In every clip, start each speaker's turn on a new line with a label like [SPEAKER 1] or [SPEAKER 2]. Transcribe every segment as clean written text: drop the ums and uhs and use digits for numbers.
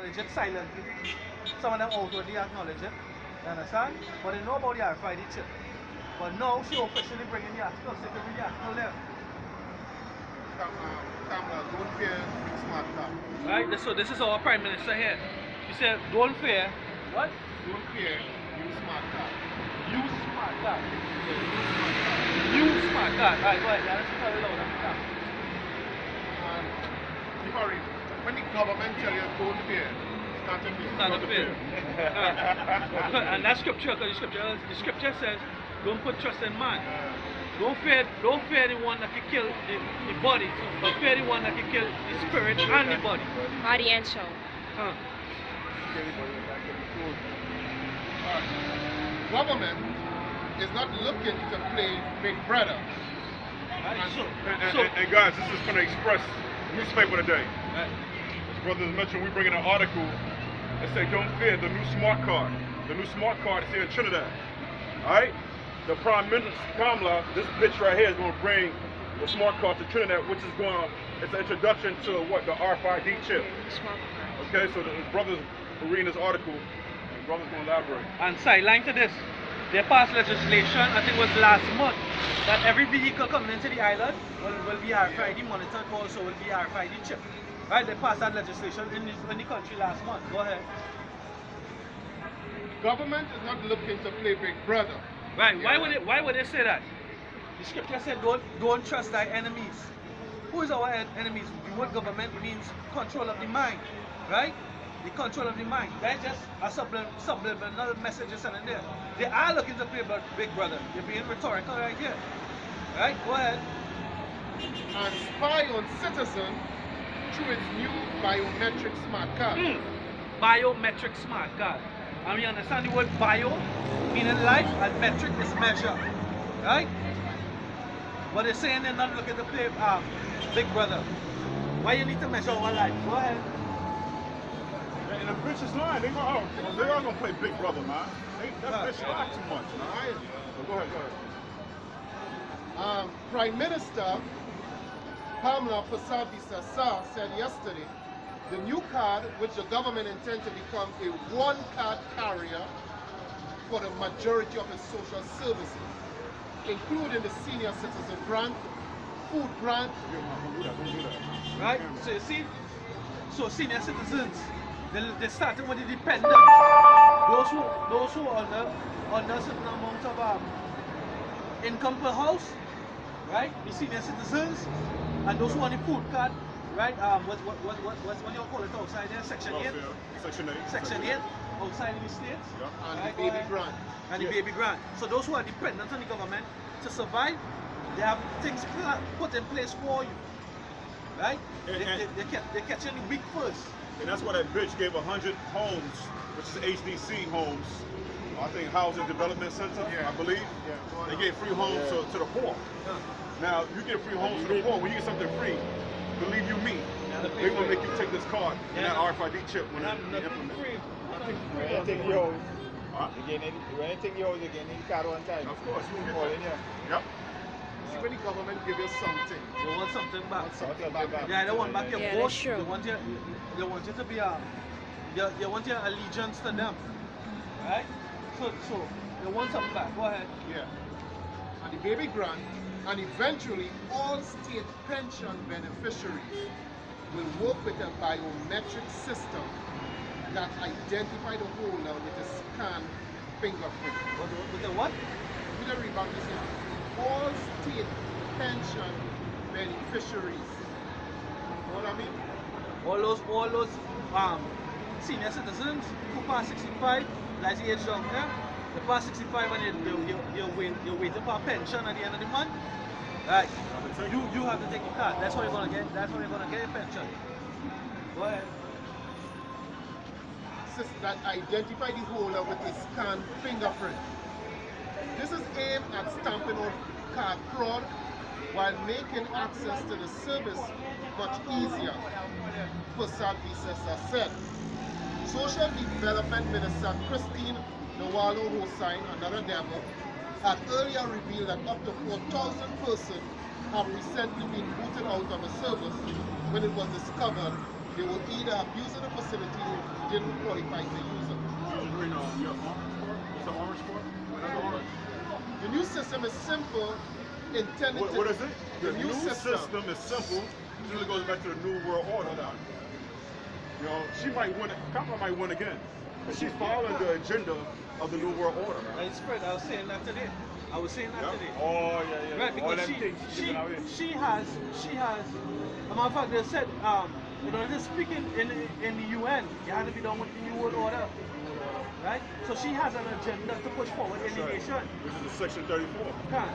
[SPEAKER 1] acknowledge it silently. Some of them outwardly acknowledge it. You understand? But they know about the RFID chip. But now she officially bringing the article, so they can read the article there.
[SPEAKER 2] Don't fear smart car.
[SPEAKER 1] Right, so this is our Prime Minister here. She said, don't fear. What?
[SPEAKER 2] Don't fear, use smart car.
[SPEAKER 1] Use smart card. Use smart card. Right, go ahead. Let's tell you loud.
[SPEAKER 2] And sorry, when the government tell you don't fear, start to fear.
[SPEAKER 1] Start to fear. And that's scripture, because the scripture says, don't put trust in man. Don't fear the one that can kill the body, but fear the one that can kill the spirit and the body.
[SPEAKER 3] Body and soul.
[SPEAKER 2] Government is not looking to play big brother.
[SPEAKER 4] And guys, this is from the Express newspaper today. As brothers mentioned, we bring in an article that say, don't fear the new smart card. The new smart card is here in Trinidad. Alright? The Prime Minister, Kamala, this bitch right here is going to bring the smart card to Trinidad, which is going to, it's an introduction to what, the RFID chip. Okay, so the brothers are reading this article, and the brothers going to elaborate.
[SPEAKER 1] And sideline to this, they passed legislation, I think it was last month, that every vehicle coming into the island will be RFID monitored, also will be RFID chip. Right, they passed that legislation in the country last month. Go ahead.
[SPEAKER 2] Government is not looking to play big brother.
[SPEAKER 1] Right, why would they say that? The scripture said don't trust thy enemies. Who is our enemies? The word government means control of the mind. Right? The control of the mind. That's just a subliminal messages in there. They are looking to play big brother. You're being rhetorical right here. Right? Go ahead.
[SPEAKER 2] And spy on citizens through its new biometric smart card.
[SPEAKER 1] Biometric smart card. And we understand the word bio meaning life and metric is measure. Right? But they're saying they're not looking to play big brother. Why you need to measure our life? Go ahead.
[SPEAKER 4] And the bitch is lying. They are going to play big brother, man. That bitch lied too much. Right? So go ahead.
[SPEAKER 2] Prime Minister Pamela Passavi-Sasa said yesterday, the new card, which the government intends to become a one-card carrier for the majority of its social services, including the senior citizen grant, food grant.
[SPEAKER 1] Right? So you see, so senior citizens, they started with the dependents. Those who are under a certain amount of income per house, right? The senior citizens, and those who are on the food card, right? What do you call it outside there? Section 8? Section 8, outside in the states.
[SPEAKER 4] Yeah.
[SPEAKER 2] And
[SPEAKER 1] right,
[SPEAKER 2] the baby grant.
[SPEAKER 1] And the baby grant. So those who are dependent on the government to survive, they have things put in place for you. Right? They're catching the weak first.
[SPEAKER 4] And that's why that bitch gave 100 homes, which is HDC homes, I think Housing Development Center, I believe. Yeah. They gave free homes to the poor.
[SPEAKER 1] Yeah.
[SPEAKER 4] Now, you get free homes to the poor. When you get something free, believe you me, they will make you take this card and that RFID chip when they implement it.
[SPEAKER 5] When you take yours, you get the card one time.
[SPEAKER 4] Of course.
[SPEAKER 5] Yep.
[SPEAKER 2] See, when the government give you something,
[SPEAKER 1] They want something back.
[SPEAKER 2] something back.
[SPEAKER 1] Yeah, they want back your
[SPEAKER 3] Yeah,
[SPEAKER 1] vote.
[SPEAKER 3] that's true.
[SPEAKER 1] They want you to be they want your allegiance to them. Right? So they want something back. Go ahead.
[SPEAKER 2] Yeah. And the baby grant, and eventually all state pension beneficiaries will work with a biometric system that identify the holder with a scanned fingerprint.
[SPEAKER 1] With the what?
[SPEAKER 2] We can read back this here. All state pension beneficiaries. You know what I mean?
[SPEAKER 1] All those senior citizens who pass 65, that's the age down there. They pass 65 and you're waiting for a pension at the end of the month. Right. You have to take your card. That's how you're gonna get. That's how you're gonna get your pension. Go ahead.
[SPEAKER 2] System that identify the holder with a scanned fingerprint. This is aimed at stamping out card fraud while making access to the service much easier, Passavi-Sasa said. Social Development Minister Christine Nawalo Hossain, another demo, had earlier revealed that up to 4,000 persons have recently been booted out of the service when it was discovered they were either abusing the facility didn't qualify to use it.
[SPEAKER 4] It's an orange part?
[SPEAKER 2] The new system is simple, intended to...
[SPEAKER 4] What is it?
[SPEAKER 2] The new system.
[SPEAKER 4] is simple. Usually goes back to the New World Order now. You know, she might win, Kamala might win again. But she's following the agenda of the New World Order.
[SPEAKER 1] I spread. I was saying that today. Today.
[SPEAKER 5] Oh, yeah.
[SPEAKER 1] Right, because she has, a matter of fact, they said, in order to speak in the UN, you have to be done with the New World Order. Right? So she has an agenda to push forward in the nation.
[SPEAKER 4] This is Section 34.
[SPEAKER 1] Can.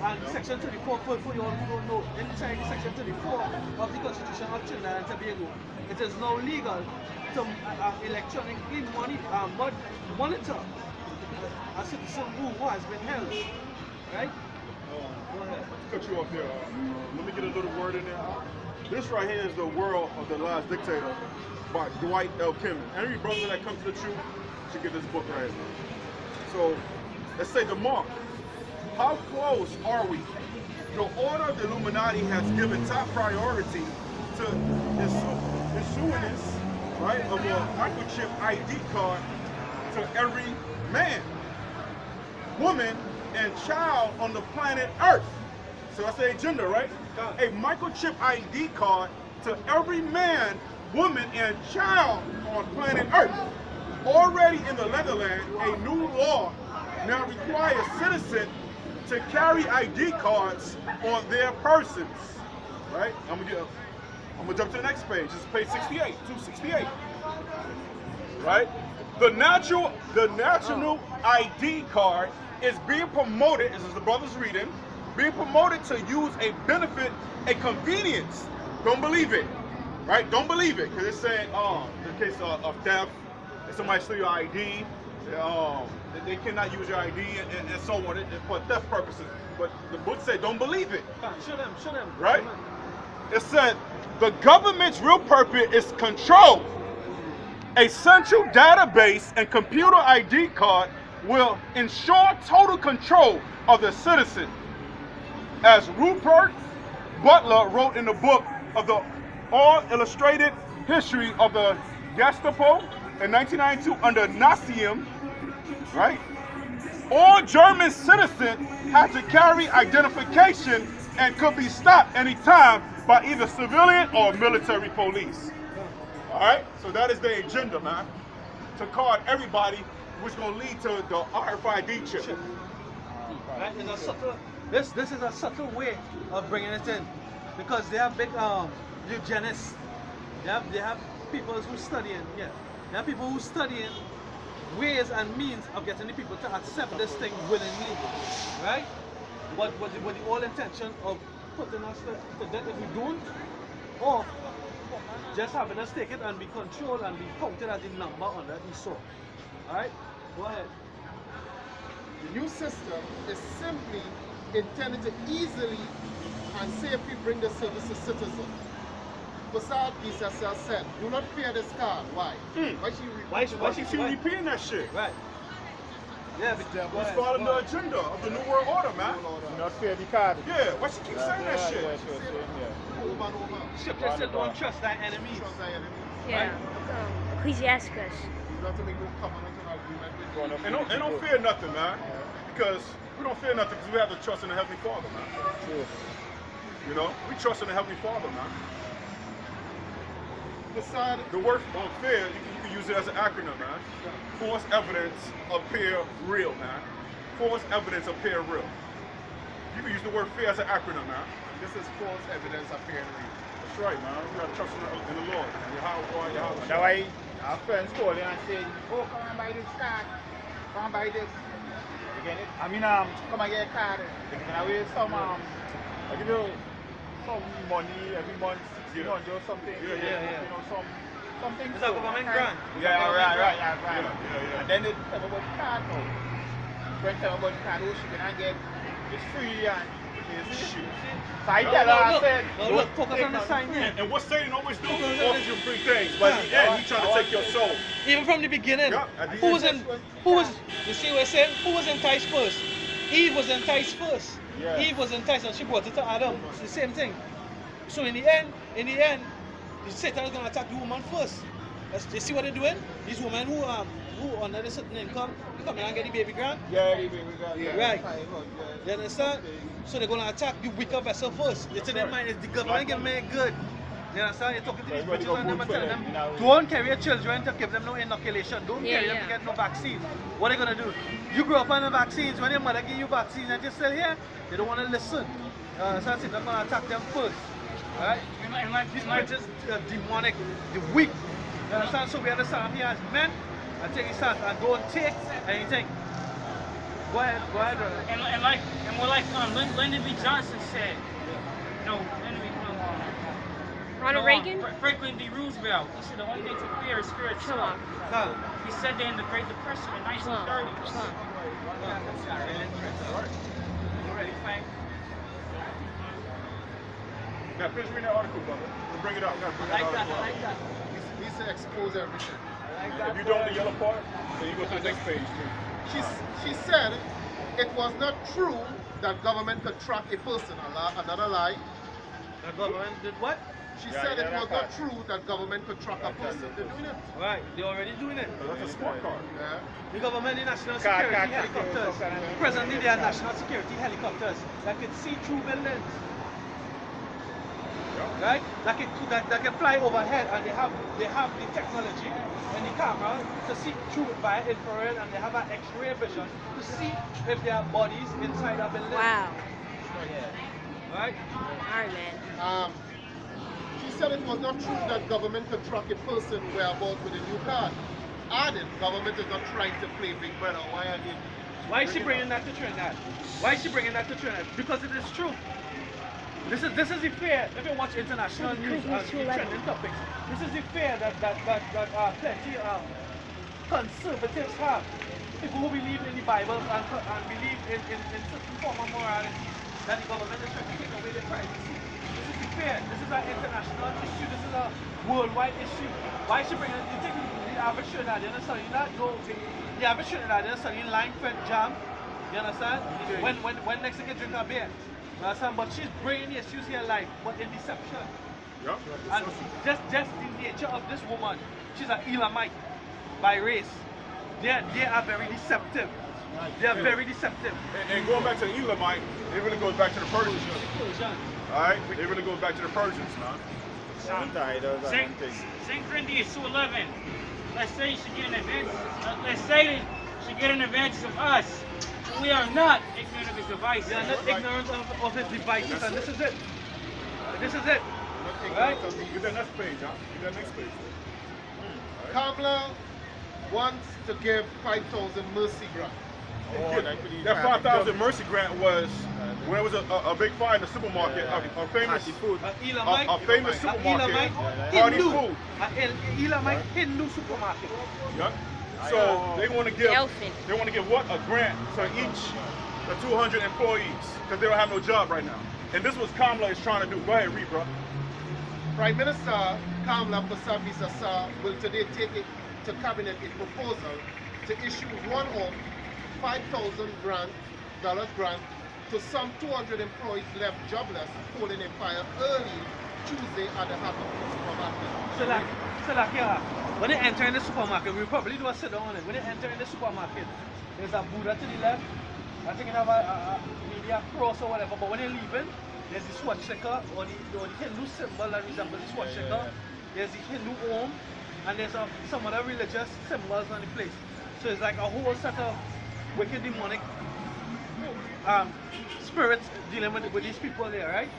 [SPEAKER 1] And Section 34, for you all who don't know, inside Section 34 of the Constitution of Trinidad and Tobago, it is now legal to electronically monitor a citizen who has been held. Right? Go ahead.
[SPEAKER 4] Cut you off here. Let me get a little word in there. This right here is The World of the Last Dictator by Dwight L. Kimmon. Every brother that comes to the truth should get this book right here. So, let's say the mark. How close are we? The Order of the Illuminati has given top priority to issuance, right, of a microchip ID card to every man, woman, and child on the planet Earth. So that's the agenda, right? A microchip ID card to every man, woman, and child on planet Earth. Already in the Netherlands, a new law now requires citizens to carry ID cards on their persons. Right? I'm gonna jump to the next page. This is page 68, 268. Right? The national ID card is being promoted, this is the brother's reading, being promoted to use a benefit, a convenience. Don't believe it. Right? Don't believe it. Because it's saying, in the case of theft, if somebody steal your ID, they cannot use your ID and so on for theft purposes. But the book said, don't believe it.
[SPEAKER 1] Show them.
[SPEAKER 4] Right? It said, the government's real purpose is control. A central database and computer ID card will ensure total control of the citizen. As Rupert Butler wrote in the book of the All Illustrated History of the Gestapo in 1992 under Naziism, right? All German citizens had to carry identification and could be stopped anytime by either civilian or military police. All right, so that is the agenda, man, to card everybody, which is going to lead to the RFID chip.
[SPEAKER 1] Right? It's a subtle, this is a subtle way of bringing it in, because they have big eugenists. They have people who studying. Yeah, they have people who studying ways and means of getting the people to accept this thing willingly, right? What the whole intention of putting us to death if we don't, or just having us take it and be controlled and be counted as the number on that we saw. Alright? Go ahead.
[SPEAKER 2] The new system is simply intended to easily and safely bring the service to citizens. Passad Isasa said, do not fear this card. Why?
[SPEAKER 4] Why she keep repeating that shit?
[SPEAKER 1] Right. Yeah, but
[SPEAKER 4] It's following the agenda of the New World Order, man.
[SPEAKER 5] Do not fear the card.
[SPEAKER 4] Yeah, why she keep saying that shit?
[SPEAKER 5] Yeah, sure, yeah.
[SPEAKER 2] Over and over.
[SPEAKER 1] Scripture said don't trust thy enemies.
[SPEAKER 2] Trust thy enemies.
[SPEAKER 3] Yeah. Ecclesiastes.
[SPEAKER 2] You have to make no covenant and agreement with
[SPEAKER 4] And don't fear nothing, man. Because we don't fear nothing because we have to trust in the Heavenly Father, man.
[SPEAKER 5] True.
[SPEAKER 4] You know, we trust in the Heavenly Father, man.
[SPEAKER 2] Passad,
[SPEAKER 4] The word fear, you can use it as an acronym, man. False evidence appear real, man. False evidence appear real. You can use the word fear as an acronym, man.
[SPEAKER 2] this is false evidence appearing real.
[SPEAKER 4] That's right, man. We gotta trust in the Lord. Yahweh.
[SPEAKER 5] That's why our friends call in and say, oh, come and buy this card. Come and buy this. You get it? I mean, come and get a card. They can away some, I give you some money every month, 1600 or something.
[SPEAKER 1] Yeah.
[SPEAKER 5] You know, something.
[SPEAKER 1] It's a government grant.
[SPEAKER 5] Yeah, right.
[SPEAKER 4] Yeah.
[SPEAKER 5] And then they tell me about the card now. When tell me about the card, oh, she can get it's free and you see. So I tell her, I said,
[SPEAKER 1] look, focus on the sign here.
[SPEAKER 4] And what Satan always do is offers you free things, but in the end, he trying to take your soul.
[SPEAKER 1] Even from the beginning,
[SPEAKER 4] Yeah, at the
[SPEAKER 1] who was
[SPEAKER 4] end.
[SPEAKER 1] you see what I'm saying? Who was enticed first? Eve was enticed first.
[SPEAKER 5] Yeah.
[SPEAKER 1] Eve was enticed and she brought it to Adam. It's the same thing. So in the end, Satan is going to attack the woman first. You see what they're doing? These women who under a certain income, they come in and get the baby grant.
[SPEAKER 5] Yeah, we got
[SPEAKER 1] Right. You understand? So they're gonna attack the weaker vessel first. It's in their mind, it's the government can make good. You understand? You're talking to these bitches and them and telling them, don't carry your children to give them no inoculation. Don't carry them to get no vaccine. What are they gonna do? You grow up on the vaccines, when your mother give you vaccines and you're still here, they don't wanna listen. So that's it, they're gonna attack them first. Alright? These bitches are demonic, they're weak. You understand? So we understand here as men, I take it start and don't take anything. Go ahead, brother.
[SPEAKER 6] And more like Lyndon B. Johnson said, no,
[SPEAKER 3] Ronald Reagan?
[SPEAKER 6] Franklin D. Roosevelt. He said the only thing to fear is fear itself. He said that in the Great Depression in 1930s. You ready, Frank?
[SPEAKER 4] Now finish reading that article, brother. Let's bring it up. Bring that article up.
[SPEAKER 2] He said expose everything.
[SPEAKER 4] If you don't, the yellow part, then you go to the next page too.
[SPEAKER 2] She said it was not true that government could track a person. Another lie.
[SPEAKER 1] The government did what?
[SPEAKER 2] She said it was not true that government could track a person. They're doing it.
[SPEAKER 1] Right, they're already doing it.
[SPEAKER 4] That's a smart card.
[SPEAKER 2] Yeah.
[SPEAKER 1] The government, the national security helicopters. Presently, they are national security helicopters that can see through buildings. Right? That can fly overhead, and they have the technology and the camera to see through it via infrared, and they have an X-ray vision to see if there are bodies inside a building.
[SPEAKER 3] Wow.
[SPEAKER 1] Right?
[SPEAKER 3] Alright, man.
[SPEAKER 2] She said it was not true that government could track a person whereabouts with a new card. Added, government is not trying to play Big Brother.
[SPEAKER 1] Why is she bringing that to Trinidad? Why is she bringing that to Trinidad? Because it is true. This is the fear. If you watch international news and trending topics, this is the fear that plenty of conservatives have. People who believe in the Bible and believe in certain form of morality, that the government is trying to take away their privacy. This is the fear. This is an international issue. This is a worldwide issue. Why is she bringing it? You think the average Trinidadian is studying that? No. The average Trinidadian is studying line, French, jam. You understand? When next they can drink a beer. You understand? But she's bringing the issues here live, but in deception.
[SPEAKER 4] Yep.
[SPEAKER 1] And just the nature of this woman, she's an Elamite by race. They are very deceptive. They are very deceptive.
[SPEAKER 4] And going back to the Elamite, it really goes back to the Persians. Alright? It really goes back to the Persians, man.
[SPEAKER 6] St. Corinthians 2:11. Let's say you should get an advantage. Let's say you should get an advantage of us. We are not ignorant of his devices.
[SPEAKER 1] We are not ignorant of his devices, and this is it. This is it. Right?
[SPEAKER 4] Get that next page, huh? Get that next page.
[SPEAKER 2] Kamala wants to give 5,000 mercy grant.
[SPEAKER 4] That 5,000 mercy grant was when it was a big fire in the supermarket, a famous supermarket, party food.
[SPEAKER 1] Elamite Hindu supermarket.
[SPEAKER 4] Yep. So they want to give what? A grant to each the 200 employees because they don't have no job right now. And this was Kamala is trying to do. Go ahead, read, bro.
[SPEAKER 2] Prime Minister Kamala Persad will today take it to cabinet a proposal to issue one-off $5,000 grant to some 200 employees left jobless following a fire early Tuesday at the Harbour supermarket.
[SPEAKER 1] So like, yeah, when they enter in the supermarket, we probably do a sit down on it. When they enter in the supermarket, there's a Buddha to the left. I think it have maybe a cross or whatever. But when they're leaving, there's the swastika or the Hindu symbol that resembles the swastika. There's the Hindu Om, and there's some other religious symbols on the place. So it's like a whole set of wicked demonic spirits dealing with these people there, right?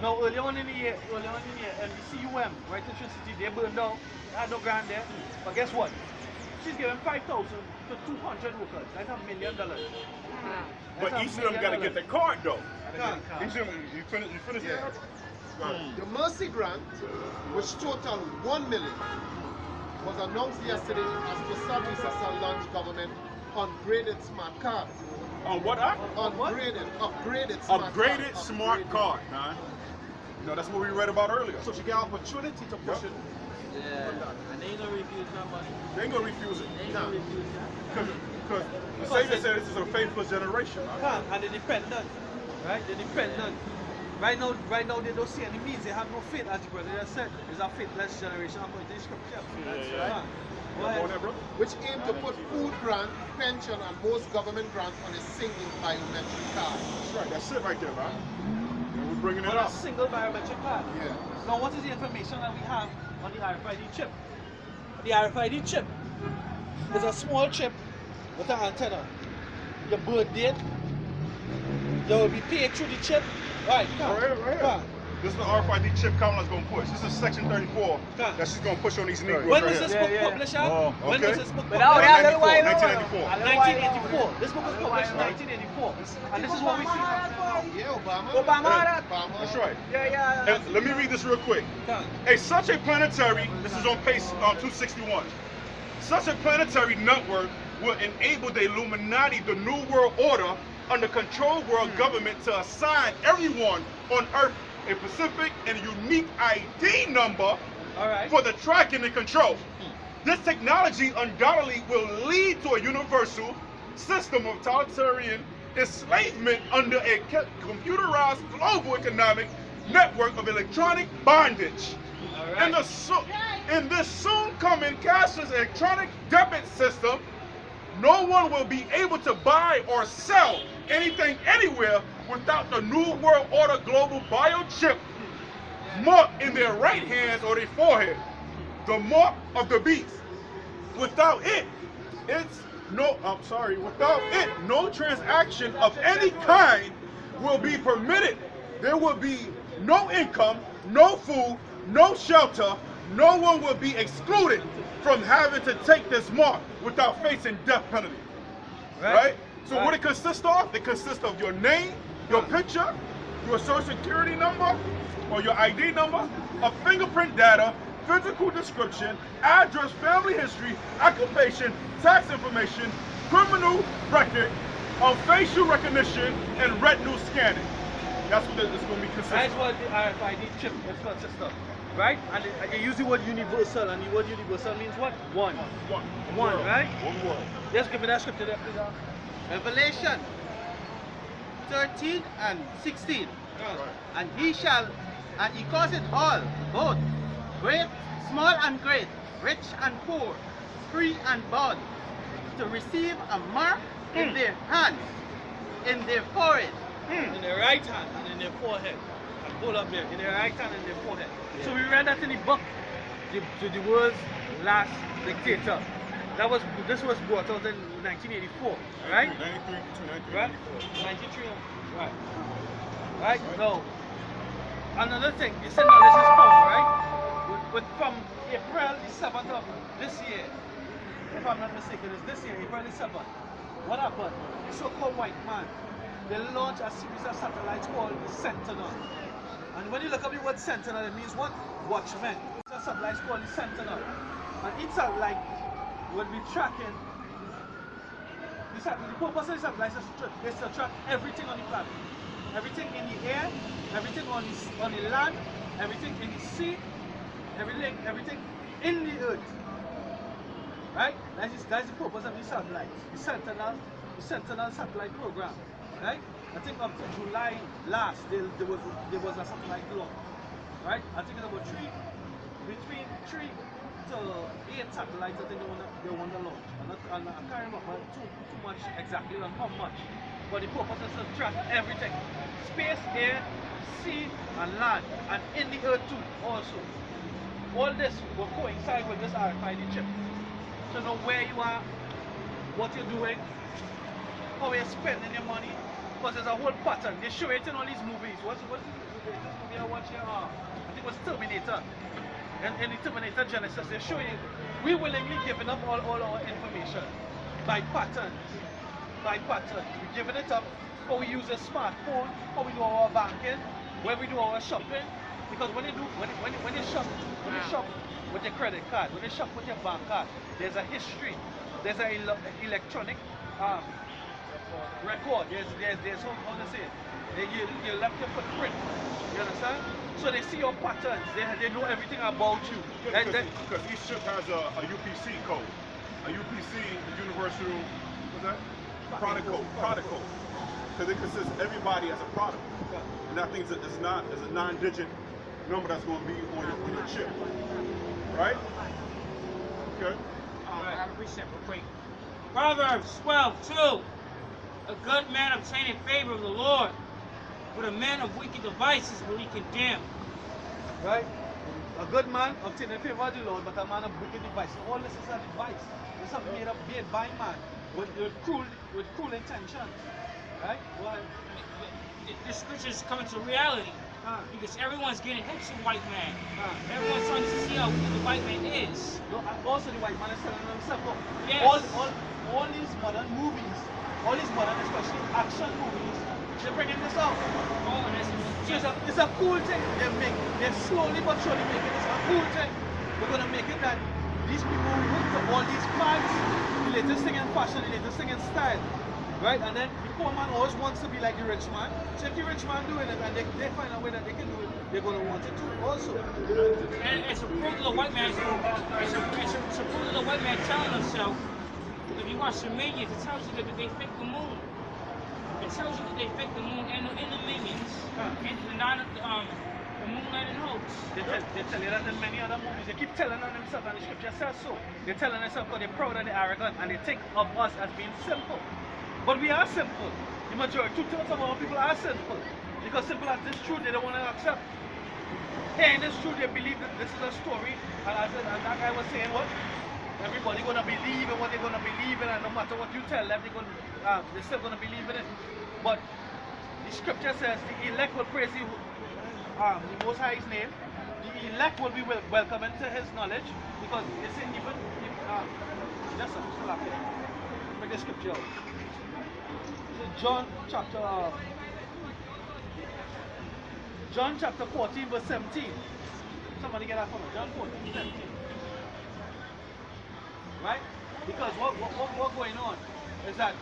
[SPEAKER 1] Now earlier on in the year, MBCUM, right in Trinidad City, they burned down. They had no grant there. But guess what? She's giving 5,000 to 200 workers. That's $1 million.
[SPEAKER 4] But each of them got to get their card though. Each of them, you finish that?
[SPEAKER 2] The mercy grant, which totaled $1 million, was announced yesterday as Persad launched government upgraded smart card.
[SPEAKER 4] On what?
[SPEAKER 2] Upgraded
[SPEAKER 4] smart card, man. You know, that's what we read about earlier.
[SPEAKER 2] So she got opportunity to push it.
[SPEAKER 1] Yeah. And they ain't gonna refuse that money.
[SPEAKER 4] They ain't gonna refuse it.
[SPEAKER 1] They ain't gonna refuse that.
[SPEAKER 4] Because the Savior said this is a faithless generation. Right?
[SPEAKER 1] And they're dependent. Right? They're dependent. Right now they don't see any means. They have no faith, as the brother just said. It's a faithless generation according to the scripture. That's right. Go ahead.
[SPEAKER 2] Which aim to put food grant, pension, and most government grants on a single biometric card.
[SPEAKER 4] That's right. That's it right there, man. And we're bringing it
[SPEAKER 1] On a
[SPEAKER 4] up.
[SPEAKER 1] single biometric card.
[SPEAKER 2] Yeah.
[SPEAKER 1] Now, what is the information that we have on the RFID chip? The RFID chip is a small chip with an antenna. Your birth date, you will be paid through the chip. Right, come.
[SPEAKER 4] Right.
[SPEAKER 1] Come.
[SPEAKER 4] This is the RFID chip Kamala's going to push. This is section 34 that she's going to push on these Negroes
[SPEAKER 1] When
[SPEAKER 4] right
[SPEAKER 1] was this
[SPEAKER 4] here.
[SPEAKER 1] book published? When was this book published?
[SPEAKER 4] 1994.
[SPEAKER 1] 1984. This book was published in 1984. And this is what we see now.
[SPEAKER 2] Yeah, Obama.
[SPEAKER 4] That's right.
[SPEAKER 3] Yeah.
[SPEAKER 4] And let me read this real quick. Such a planetary, this is on page 261. Such a planetary network will enable the Illuminati, the New World Order, under controlled world government to assign everyone on Earth a specific and unique ID number for the tracking and control. This technology undoubtedly will lead to a universal system of totalitarian enslavement under a computerized global economic network of electronic bondage. In this soon coming cashless electronic debit system, no one will be able to buy or sell anything anywhere without the New World Order global biochip mark in their right hands or their forehead. The mark of the beast. Without it, no transaction of any kind will be permitted. There will be no income, no food, no shelter. No one will be excluded from having to take this mark without facing death penalty. Right? So what it consists of? It consists of your name, your picture, your social security number, or your ID number, a fingerprint data, physical description, address, family history, occupation, tax information, criminal record, facial recognition, and retinal scanning. That's what it's going to be consistent.
[SPEAKER 1] That's what the RFID chip is consist of. Right? And you use the word universal, and the word universal means what? One. One, right?
[SPEAKER 4] One word.
[SPEAKER 1] Just give me that scripture there, please.
[SPEAKER 7] Revelation 13 and 16.
[SPEAKER 4] Right.
[SPEAKER 7] And he calls it all, both, great, small and great, rich and poor, free and bond, to receive a mark in their hands, in their forehead.
[SPEAKER 1] In their right hand and in their forehead. And hold up there, in their right hand and in their forehead. So we read that in the book, the world's last dictator. This was brought out in 1984, right?
[SPEAKER 4] 93 to 1984.
[SPEAKER 1] Right? 93. Right? No. Another thing, you said knowledge is power, right? From April the 7th of this year, if I'm not mistaken, it's this year, April the 7th. What happened? The so-called white man, they launched a series of satellites called the Sentinel. And when you look up the word Sentinel, it means what? Watchmen. It's a satellite called the Sentinel. And each satellite will be tracking. The purpose of the satellite is to track everything on the planet. Everything in the air, everything on the land, everything in the sea, everything in the earth. Right? That is the purpose of the satellite. The Sentinel satellite program. Right? I think up to July last there was a satellite launch. Right? I think it's about between 3 to 8 satellites I think they want to launch. I can't remember too much exactly on how much. But the purpose is to track everything. Space, air, sea, and land. And in the earth too also. All this will coincide with this RFID chip. So know where you are, what you're doing, how you're spending your money. Because there's a whole pattern. They show it in all these movies. What's this movie I watched here? I think it was Terminator. And in the Terminator Genesis, they show you we willingly giving up all our information by pattern. We're giving it up. How we use a smartphone, how we do our banking, where we do our shopping. Because when you shop with your credit card, when you shop with your bank card, there's a history. There's an electronic record. There's how to say it. You left your footprint. You understand? So they see your patterns. They know everything about you.
[SPEAKER 4] Because each chip has a UPC code. A UPC, Universal, what's that? Product code. because it consists everybody as a product. And that thing is a non-digit number that's going to be on your chip. Right? Okay.
[SPEAKER 6] I have a precept real quick. Proverbs 12:2. A good man obtaineth favor of the Lord, but a man of wicked devices will he condemn.
[SPEAKER 1] Right? A good man obtaineth favor of the Lord, but a man of wicked devices. All this is a device. It's something made up, made by man with cruel intentions. Right? Go ahead.
[SPEAKER 6] The scriptures coming to reality. Because everyone's getting hip to the white man. Everyone's starting to see how who the white man is.
[SPEAKER 1] No, and also the white man is telling himself, look,
[SPEAKER 6] Yes.
[SPEAKER 1] all these modern movies, all these modern, especially action movies, they're bringing this out.
[SPEAKER 6] Oh, and that's,
[SPEAKER 1] So it's a cool thing. They're slowly but surely making this a cool thing. We're gonna make it that these people who look for all these fads, the latest thing in fashion, the latest thing in style. Right? And then the poor man always wants to be like the rich man. So if the rich man doing it and they find a way that they can do it, they're gonna want it too also.
[SPEAKER 6] and it's a proof of the white man. It's a proof of the white man telling himself. If you watch the minions, it tells you that they fake the moon. It tells you that they fake the moon and the minions, and the moonlight and hoax.
[SPEAKER 1] They tell you that in many other movies. They keep telling on themselves, and the scripture says so. They're telling themselves because they're proud and they're arrogant, and they think of us as being simple. But we are simple. The majority, 2/3 of our people are simple. Because simple as this truth, they don't want to accept. Hearing this truth, they believe that this is a story. And and that guy was saying what? Everybody gonna believe in what they're gonna believe in, and no matter what you tell them, they're still gonna believe in it. But the scripture says the elect will praise the Most High's name. The elect will be welcome into His knowledge, because it's in even yes, sir, still up here. Bring the scripture out. John chapter 14 verse 17. Somebody get that for me. John 14, 17. Right? Because what's going on is that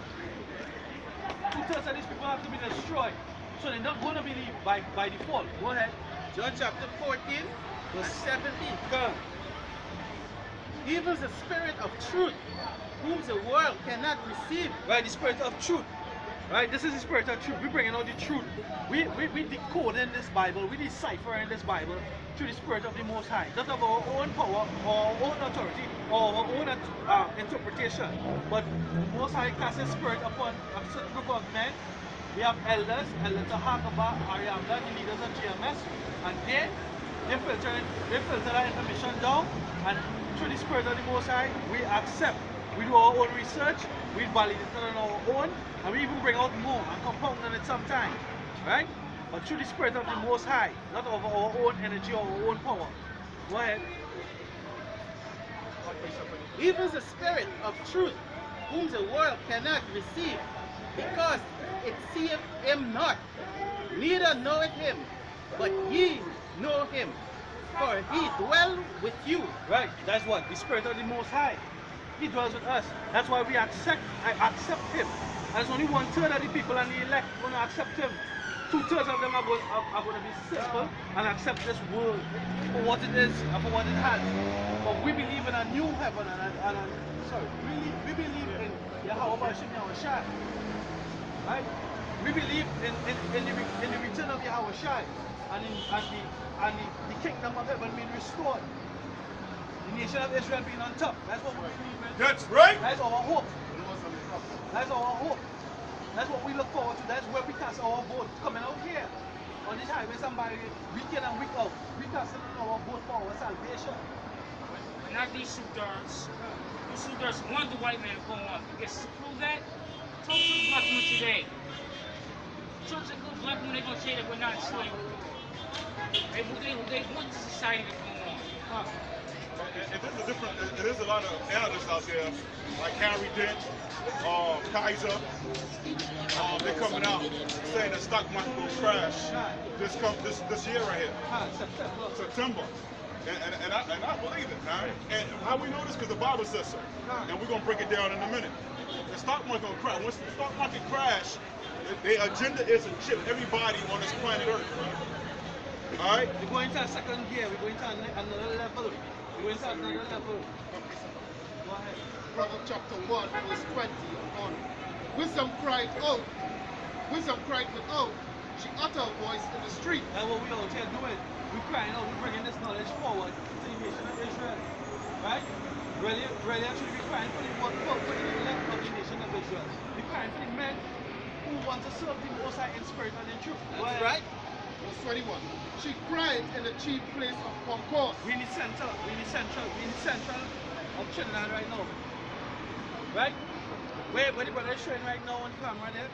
[SPEAKER 1] 2/3 of these people have to be destroyed. So they're not going to believe by default. Go ahead.
[SPEAKER 7] John chapter 14, verse 17.
[SPEAKER 1] Go.
[SPEAKER 7] Even the spirit of truth, whom the world cannot receive.
[SPEAKER 1] Right, the spirit of truth. Right, this is the spirit of truth. We're bringing out the truth. We decoding this Bible, we deciphering this Bible through the spirit of the Most High. Not of our own power, or our own authority, or our own interpretation. But the Most High casts His spirit upon a certain group of men. We have elders, Elder Hakaba, Ariamda, the leaders of GMS, and they filter that information down, and through the spirit of the Most High, we accept. We do our own research, we validate it on our own, and we even bring out more and compound on it sometimes, right? But through the spirit of the Most High, not of our own energy or our own power. Go ahead.
[SPEAKER 7] Even the spirit of truth, whom the world cannot receive, because it seeth Him not, neither knoweth Him, but ye know Him, for He dwell with you.
[SPEAKER 1] Right, that's what? The spirit of the Most High. He dwells with us. That's why we accept Him. There's only 1/3 of the people and the elect going to accept Him. 2/3 of them are going to be simple and accept this world for what it is and for what it has. But we believe in a new heaven we believe in Yahweh Hashem Yahushai. Right? We believe in the return of Yahweh Shai and the kingdom of heaven being restored. The nation of Israel being on top. That's what we believe in.
[SPEAKER 4] That's right.
[SPEAKER 1] That's our hope. That's our hope. That's what we look forward to. That's where we cast our vote. Coming out here on this highway, somebody week in and week out, we casting our vote for our salvation.
[SPEAKER 6] Not these shooters. These shooters want the white man to go on. Because to prove that, talk to the black women today. Talk to the black women, they're going to say that we're not enslaved. They want the society to go on.
[SPEAKER 4] And there's a lot of analysts out there, like Harry Dent, Kaiser, they're coming out saying the stock market will crash this year right here, September. And I believe it, man. And how we know this? Because the Bible says so. And we're going to break it down in a minute. The stock market going to crash. Once the stock market crash, their agenda is to chip everybody on this planet Earth. All right?
[SPEAKER 1] We're going to a second gear. We're going to another level. We're going to another level. Go ahead.
[SPEAKER 2] Proverbs chapter 1, verse 20 on. Wisdom cried out, Wisdom cried without. She uttered her voice in the street.
[SPEAKER 1] That's what we out here doing. We crying out, we bringing this knowledge forward to the nation of Israel. Right? Really actually be crying for the elect of the nation of Israel. We crying for the men who want to serve the Most High in spirit and in truth.
[SPEAKER 7] That's right.
[SPEAKER 2] Verse 21. She cried in the chief place of concourse.
[SPEAKER 1] We need central of Trinidad right now. Right? Where the brother is showing right now on camera there.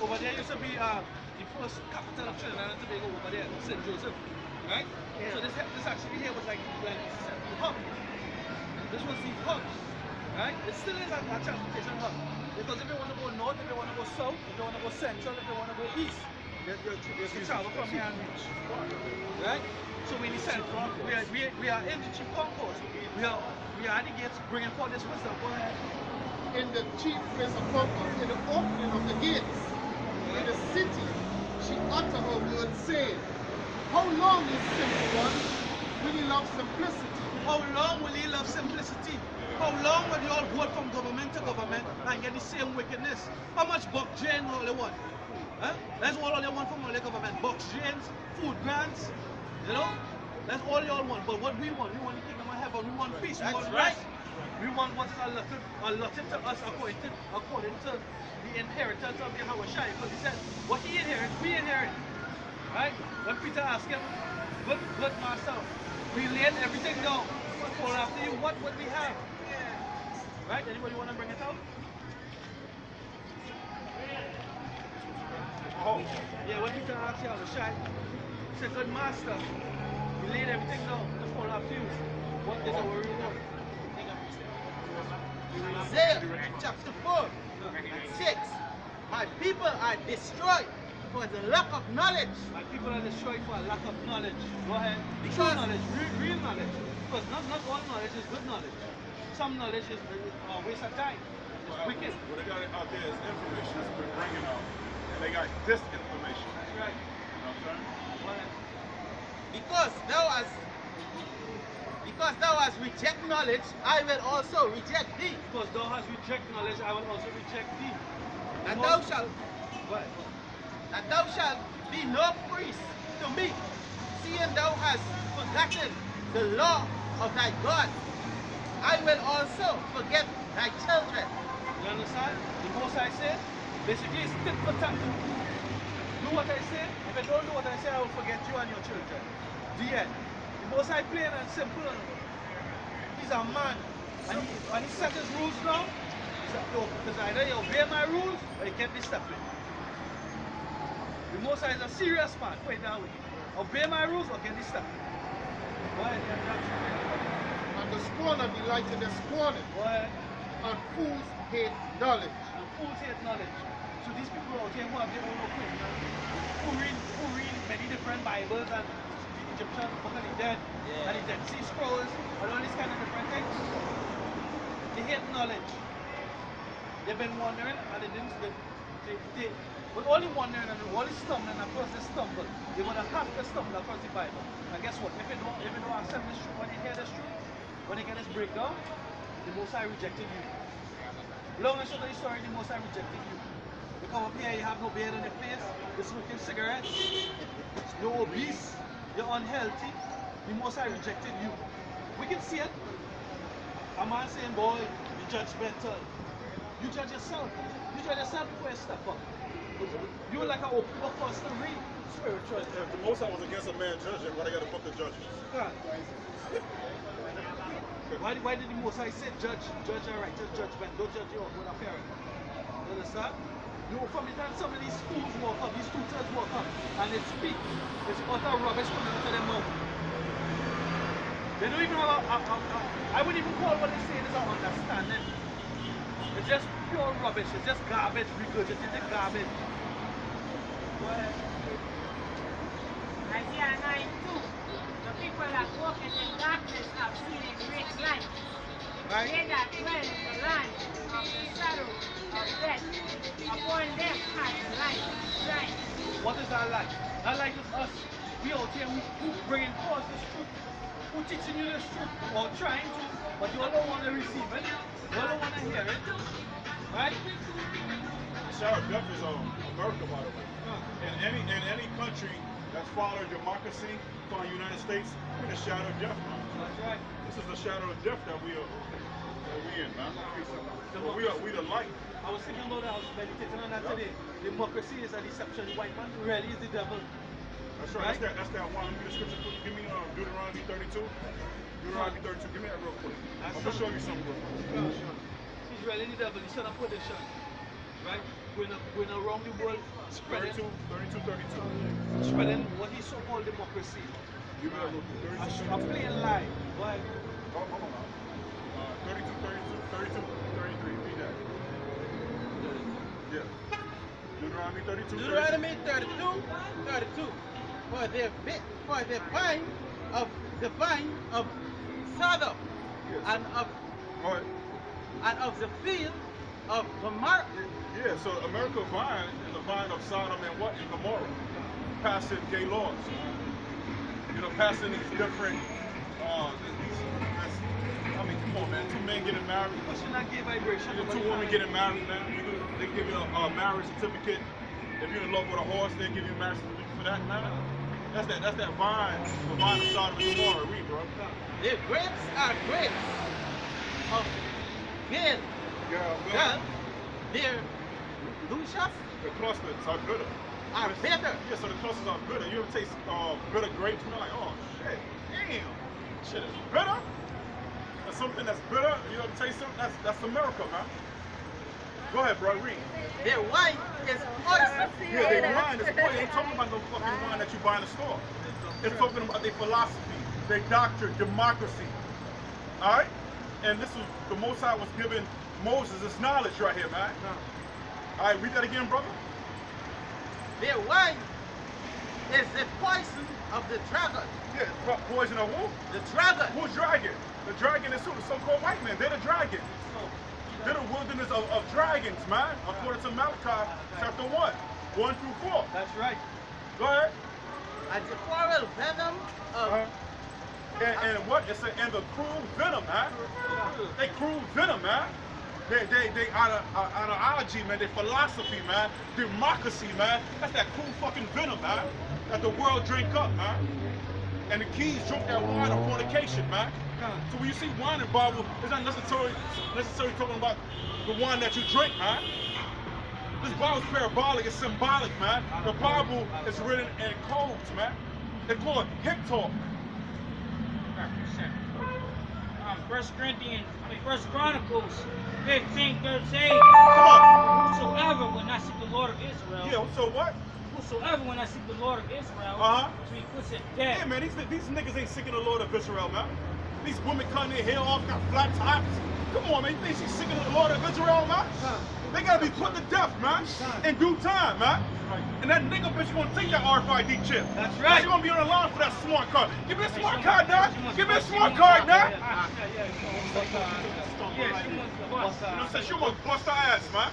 [SPEAKER 1] Over there used to be the first capital of Trinidad and Tobago over there, St. Joseph. Right?
[SPEAKER 7] Yeah.
[SPEAKER 1] So this actually here was like the hub. This was the hub. Right? It still is a transportation hub. Because if you want to go north, if you want to go south, if you want to go central, if you want to go east, you can travel from here and reach. Right? So we need central. We are in the chief concourse. We are at the gates bringing forth this wisdom. Go ahead.
[SPEAKER 2] In the chief place of concourse, in the opening of the gates, in the city, she uttered her word, saying, how long is simple one? Will he love simplicity?
[SPEAKER 1] How long will he love simplicity? How long will you all vote from government to government and get the same wickedness? How much buck drain all they want? Huh? That's all they want from all the government. Buck drains, food grants, you know? That's all they all want. But what we want the kingdom of heaven. We want peace. We want rest. We want what is allotted to us according to the inheritance of Yahweh Shai. Because he said, what he inherits, we inherit. Right? When Peter asked him, good master, we laid everything down. For after you, what would we have? Right? Anybody want to bring it out?
[SPEAKER 4] Oh.
[SPEAKER 1] Yeah, when Peter asked Yahweh Shai, he said, good master, we laid everything down to follow after you. What is our reward?
[SPEAKER 7] Isaiah chapter 4 and 6. My people are destroyed for the lack of knowledge.
[SPEAKER 1] My people are destroyed for a lack of knowledge. Go ahead.
[SPEAKER 7] Because-
[SPEAKER 1] True knowledge, real knowledge. Because not all knowledge is good knowledge. Some knowledge is a waste of time. It's wicked.
[SPEAKER 4] What they got out there is information that's been bringing out, and they got disinformation.
[SPEAKER 1] That's right.
[SPEAKER 4] You know what I'm saying?
[SPEAKER 1] Go ahead.
[SPEAKER 7] Because thou hast rejected knowledge, I will also reject thee.
[SPEAKER 1] Because thou hast rejected knowledge, I will also reject thee.
[SPEAKER 7] And
[SPEAKER 1] Because-
[SPEAKER 7] thou shalt be no priest to me, seeing thou hast forgotten the law of thy God. I will also forget thy children.
[SPEAKER 1] You understand? The most I said, basically it's tit for tat. Do what I say. If I don't do what I say, I will forget you and your children. The end. The most I plain and simple. He's a man. And he set his rules now. Because either you obey my rules or you get disciplined. The most I is a serious man. Put it that way. Obey my rules or get disciplined. Go ahead,
[SPEAKER 2] And the scorner delight in the scorning,
[SPEAKER 1] Go ahead.
[SPEAKER 2] and fools hate knowledge.
[SPEAKER 1] And fools hate knowledge. So these people out here who have their own opinion, who read many different Bibles and the Egyptian Book of the Dead, and the Dead Sea Scrolls, and all these kind of different things, they hate knowledge. They've been wondering and they didn't, they with only wondering and only stumbling across the stumble, they're going to have to stumble across the Bible. And guess what? If you don't accept this truth, when you hear this truth, when you get this breakdown, the Most High rejected you. Long and short of the story, the Most High rejected you. You come up here, you have no beard on your face, you're smoking cigarettes, you're obese, you're unhealthy. The Most High rejected you. We can see it. A man saying, boy, you judgmental. You judge yourself. You judge yourself before you step up. You're like an open book for us to read spiritually.
[SPEAKER 4] If the Most High was against a man judging, why they got a book of judges?
[SPEAKER 1] God. Why did the Most High say judge a righteous judgment? Don't judge your own appearance. You understand? You know, from the time some of these fools walk up, these tutors walk up, and they speak, it's utter rubbish coming out of their mouth. They don't even have I wouldn't even call what they say is an understanding. It's just pure rubbish. It's just garbage, regurgitated garbage. Go ahead.
[SPEAKER 3] Isaiah 9:2. The people that walk in darkness have seen a great light.
[SPEAKER 1] Right?
[SPEAKER 3] They that dwell in the land of the shadow of death, upon them has light shine.
[SPEAKER 1] What is that light? That light is us. We out here who bringing forth this truth. Who teaching you this truth or trying to, but you all don't want to receive it. You all don't want to hear it. Right?
[SPEAKER 4] shadow of death is America, by the way. In any country that's following democracy, following the United States, we're in the shadow of death, man.
[SPEAKER 1] That's right.
[SPEAKER 4] This is the shadow of death that we in, man. But we the light.
[SPEAKER 1] I was thinking about that, I was meditating on that today. Democracy is a deception. White man really is the devil.
[SPEAKER 4] That's right. That's that one. Give me the scripture. Give me Deuteronomy 32. Deuteronomy 32. Give me that real quick. I'm gonna show you something real quick.
[SPEAKER 1] He's really the devil. He's set up position. Right? Going around the world spreading
[SPEAKER 4] 32.
[SPEAKER 1] spreading what he so called democracy.
[SPEAKER 4] Give me that real quick. 32.
[SPEAKER 1] I'm playing live. Why?
[SPEAKER 4] Hold on. 32, 33. Read that. Yeah. Deuteronomy 32.
[SPEAKER 7] Deuteronomy 32. For the vine of Sodom
[SPEAKER 4] Yes.
[SPEAKER 7] and of the field of Gomorrah.
[SPEAKER 4] Yeah, so America vine is the vine of Sodom and what? And Gomorrah. Passing gay laws. You know, passing these different, I mean, come on, man. Two men getting married.
[SPEAKER 1] Pushing that gay vibration.
[SPEAKER 4] Two women getting married, man. They give you a marriage certificate. If you're in love with a horse, they give you a marriage certificate for that, man. That's that vine, the vine of Sodom and Gomorrah. Read, bro.
[SPEAKER 7] The grapes are grapes of Gil.
[SPEAKER 4] Yeah,
[SPEAKER 7] Their luscious
[SPEAKER 4] the clusters are bitter.
[SPEAKER 7] are better.
[SPEAKER 4] Yeah, so the clusters are bitter. You ever taste bitter grapes? And you're like, oh shit, damn, shit is bitter. That's something that's bitter. You ever taste something? That's America, man. Go ahead, bro. Read.
[SPEAKER 7] Their wine is poison.
[SPEAKER 4] Yeah, their wine is poison. They ain't talking about no fucking wine that you buy in the store. They're talking about their philosophy, their doctrine, democracy. All right, and this was the Most High was giving Moses this knowledge right here, man. All right, read that again, brother.
[SPEAKER 7] Their wine is the poison of the dragon.
[SPEAKER 4] Yeah, poison of who?
[SPEAKER 7] The dragon.
[SPEAKER 4] Who's dragon? The dragon is who? The so-called white man. They're the dragon. They're the wilderness of dragons, man. According to Malachi chapter 1 through 4.
[SPEAKER 1] That's right.
[SPEAKER 4] Go ahead.
[SPEAKER 7] And the quarrel venom of
[SPEAKER 4] And what? It's and the cruel venom, man. They cruel venom, man. They ideology, man. Their philosophy, man. Democracy, man. That's that cruel fucking venom, man. That the world drink up, man. And the keys drink that wine of fornication, man. So when you see wine in the Bible, it's not necessarily talking about the wine that you drink, man. This Bible's parabolic, it's symbolic, man. The Bible is written in codes, man. They call it hip talk.
[SPEAKER 6] 1 Chronicles 15:13.
[SPEAKER 4] Come on.
[SPEAKER 6] Whosoever when I seek the Lord of Israel.
[SPEAKER 4] Yeah, so what?
[SPEAKER 6] Whosoever when I seek the Lord of Israel.
[SPEAKER 4] Uh-huh.
[SPEAKER 6] So he puts it dead.
[SPEAKER 4] Yeah, man, these niggas ain't seeking the Lord of Israel, man. These women cutting their hair off, got flat tops. Come on, man, you think she's seeking the Lord of Israel, man? They gotta be put to death, man. In due time, man. And that nigga bitch gonna take that RFID chip.
[SPEAKER 1] That's right.
[SPEAKER 4] She gonna be on the line for that smart card. Give me a smart card, now. Give me a smart card, now. You know what I'm saying? She almost bust her ass, man.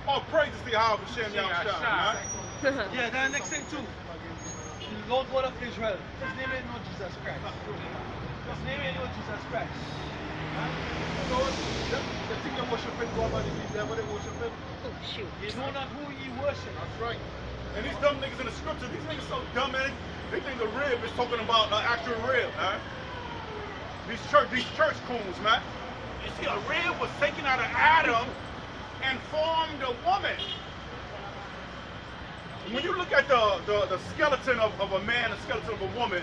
[SPEAKER 4] All praises to Yahweh Shem Yahushua, man.
[SPEAKER 1] Yeah, that next thing too. The Lord God of Israel. His name ain't no Jesus Christ. His name ain't no Jesus Christ.
[SPEAKER 2] So, the thing you're worshiping God, but the devil they worshiping.
[SPEAKER 3] Oh, shoot.
[SPEAKER 1] You know not who ye worship.
[SPEAKER 2] That's right.
[SPEAKER 4] And these dumb niggas in the scripture, these niggas so dumb, man. They think the rib is talking about an actual rib, man. These church coons, man. You see, a rib was taken out of Adam and formed a woman. When you look at the skeleton of a man, the skeleton of a woman,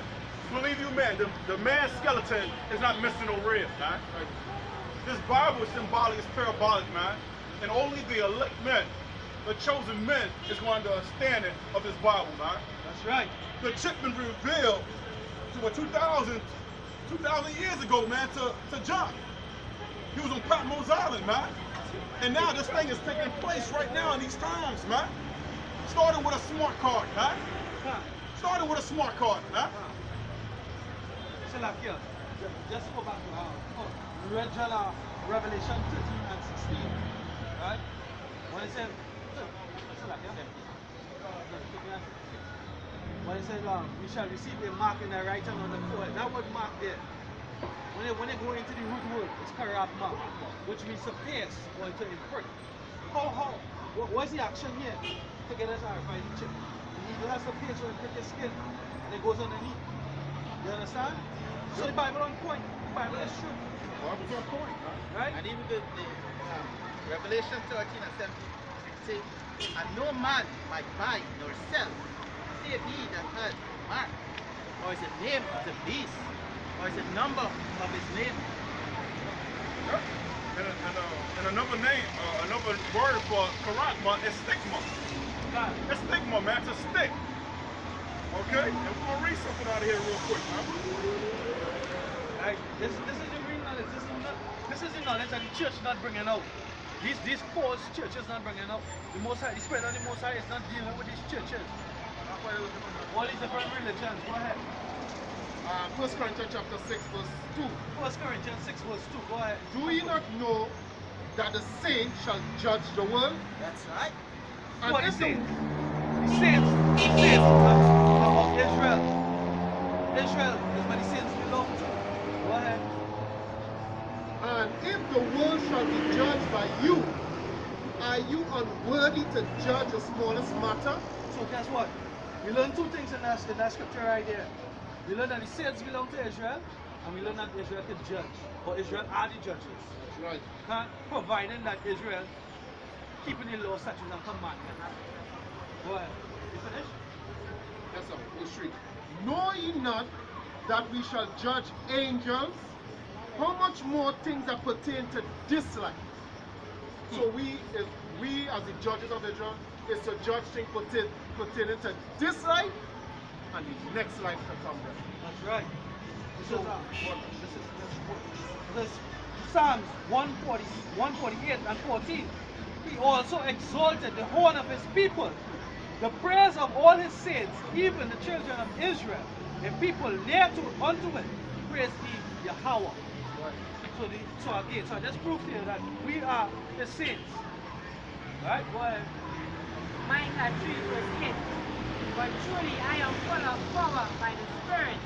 [SPEAKER 4] believe you, man, the man's skeleton is not missing no ribs, man. This Bible is symbolic, it's parabolic, man. And only the elect men, the chosen men, is going to understand it of this Bible, man.
[SPEAKER 1] That's right.
[SPEAKER 4] The chip been revealed to 2,000 years ago, man, to John. He was on Patmos Island, man. And now this thing is taking place right now in these times, man. Starting with a smart card, man. Starting with a smart card, man.
[SPEAKER 1] So like here, just go back to read John, Revelation 13 and 16. Right? When it said, when it said, we shall receive a mark in the right hand on the forehead. That word mark there. When they go into the root word, it's karab mark, which means to pierce or to imprint. How What's the action here to get us RFID chip? The eagle has to pay so it prick your skin and it goes underneath. You understand? So the Bible on point. The Bible is true.
[SPEAKER 4] Bible's on point, man.
[SPEAKER 1] Right?
[SPEAKER 7] And even the Revelation 13 and 17 say, and no man might buy nor sell, save he that had a mark, or is the name of the beast, or is the number of his name.
[SPEAKER 4] Yep. And another name, another word for charisma is stigma. It's stigma, man. It's a stick. Okay? And we're going to read something out of here real quick, man.
[SPEAKER 1] Right? This is the real knowledge. This is the knowledge that the church is not bringing out. These false churches not bringing out. The Most High, the Spirit of the Most High is not dealing with these churches. All these different religions. Go ahead.
[SPEAKER 2] 1 Corinthians chapter 6 verse 2.
[SPEAKER 1] 1 Corinthians 6 verse 2. Go ahead.
[SPEAKER 2] Do ye not know that the saints shall judge the world?
[SPEAKER 7] That's right.
[SPEAKER 2] And
[SPEAKER 1] What
[SPEAKER 2] if
[SPEAKER 1] is
[SPEAKER 2] the-
[SPEAKER 1] saints? The saints of Israel. Israel is where the saints belong to. Go ahead.
[SPEAKER 2] And if the world shall be judged by you, are you unworthy to judge the smallest matter?
[SPEAKER 1] So guess what? We learn two things in that scripture right there. We learn that the saints belong to Israel, and we learn that Israel can judge. Or Israel are the judges.
[SPEAKER 2] That's right.
[SPEAKER 1] Providing that Israel keeping the law, statutes, and commandments. Go ahead. You finished?
[SPEAKER 2] Yes, sir. Verse 3. Know ye not that we shall judge angels? How much more things that pertain to this life? So we as the judges of Israel is to judge things pertaining to this life and the next life to come.
[SPEAKER 1] That's right. This
[SPEAKER 2] So,
[SPEAKER 1] is Psalms 140, 148 and 14. He also exalted the horn of his people, the praise of all his saints, even the children of Israel, a people near to unto him. Praise be Yahweh. So again, so I just proved here that we are the saints. Right? Go ahead.
[SPEAKER 3] Micah 3 verse 8. But truly I am full of power by the Spirit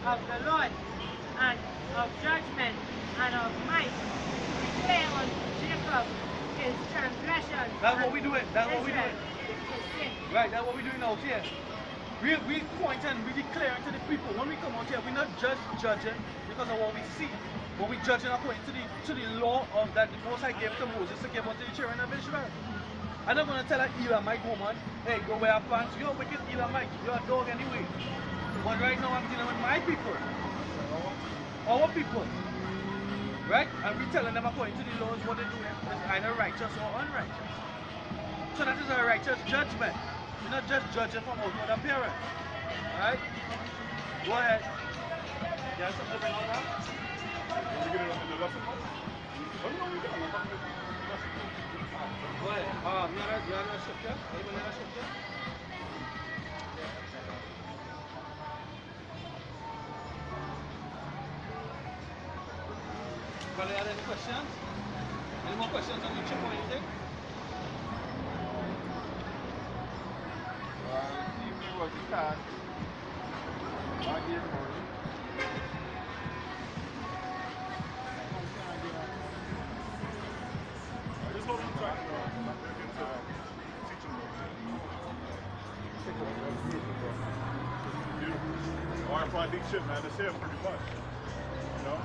[SPEAKER 3] of the Lord, and of judgment, and of might, to declare unto Jacob his transgressions.
[SPEAKER 1] That's what we doing. That's what we
[SPEAKER 3] Israel
[SPEAKER 1] doing.
[SPEAKER 3] his sin.
[SPEAKER 1] Right, that's what we're doing out here. We point and we declaring to the people. When we come out here, we're not just judging because of what we see. But we're judging according to the law of that the Most High gave to Moses to give unto the children of Israel. I'm not going to tell an Elamite woman, hey, go wear pants. You're a wicked Elamite. You're a dog anyway. But right now I'm dealing with my people. Our people. Right? And we're telling them according to the laws what they're doing is either righteous or unrighteous. So that is a righteous judgment. We're not just judging from outward appearance. Alright? Go ahead. You have something to bring on now?
[SPEAKER 4] Want to get it in the lesson? Oh, no, we got it.
[SPEAKER 1] Go ahead. You have a scripture? Anybody have a scripture? Anybody have any questions? Any more questions on the chip or anything?
[SPEAKER 5] Evening was the card. I gave money.
[SPEAKER 4] Just hold on tight. Teaching Beautiful. RFID chip, man. That's here pretty much. You know?